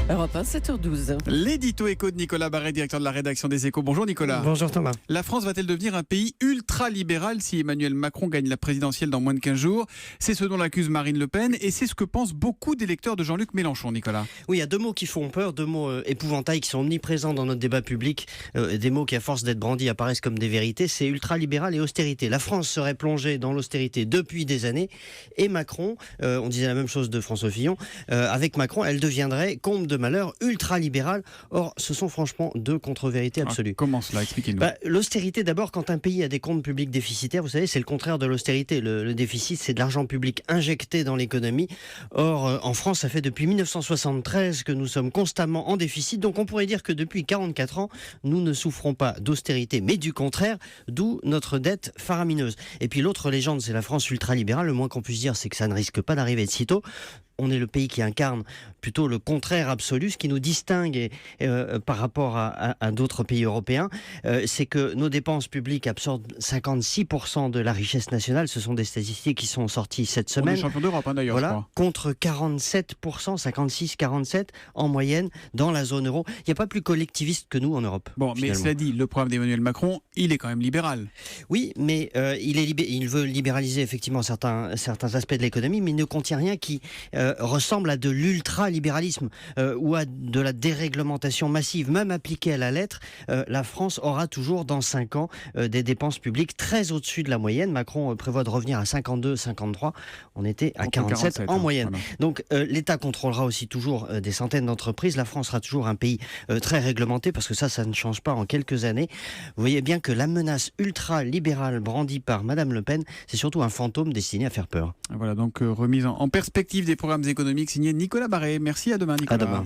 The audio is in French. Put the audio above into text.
Europe 1, 7h12. L'édito éco de Nicolas Barret, directeur de la rédaction des Échos. Bonjour Nicolas. Bonjour Thomas. La France va-t-elle devenir un pays ultra-libéral si Emmanuel Macron gagne la présidentielle dans moins de 15 jours? C'est ce dont l'accuse Marine Le Pen et c'est ce que pensent beaucoup d'électeurs de Jean-Luc Mélenchon, Nicolas. Oui, il y a deux mots qui font peur, deux mots épouvantails qui sont omniprésents dans notre débat public, des mots qui à force d'être brandis apparaissent comme des vérités, c'est ultra-libéral et austérité. La France serait plongée dans l'austérité depuis des années et Macron, on disait la même chose de François Fillon, avec Macron, elle deviendrait, comble de malheur, ultra-libérale. Or, ce sont franchement deux contre-vérités absolues. Comment cela? Expliquez-nous. L'austérité d'abord, quand un pays a des comptes publics déficitaires, vous savez, c'est le contraire de l'austérité. Le déficit, c'est de l'argent public injecté dans l'économie. Or, en France, ça fait depuis 1973 que nous sommes constamment en déficit. Donc on pourrait dire que depuis 44 ans, nous ne souffrons pas d'austérité, mais du contraire, d'où notre dette faramineuse. Et puis l'autre légende, c'est la France ultralibérale. Le moins qu'on puisse dire, c'est que ça ne risque pas d'arriver de sitôt. On est le pays qui incarne plutôt le contraire absolu, ce qui nous distingue par rapport à d'autres pays européens, c'est que nos dépenses publiques absorbent 56% de la richesse nationale. Ce sont des statistiques qui sont sorties cette semaine. On est champion d'Europe d'ailleurs, voilà, je crois. contre 47%, 56-47 en moyenne dans la zone euro. Il n'y a pas plus collectiviste que nous en Europe. Bon, mais cela dit, le problème d'Emmanuel Macron, il est quand même libéral. Oui, mais il veut libéraliser effectivement certains aspects de l'économie, mais il ne contient rien qui ressemble à de l'ultralibéralisme ou à de la déréglementation massive, même appliquée à la lettre. La France aura toujours dans 5 ans des dépenses publiques très au-dessus de la moyenne. Macron prévoit de revenir à 52-53. On était à 47 en moyenne. Voilà. Donc l'État contrôlera aussi toujours des centaines d'entreprises. La France sera toujours un pays très réglementé parce que ça ne change pas en quelques années. Vous voyez bien que la menace ultra-libérale brandie par Madame Le Pen, c'est surtout un fantôme destiné à faire peur. Voilà, donc remise en perspective des programmes économiques signé Nicolas Barret. Merci, à demain Nicolas. À demain.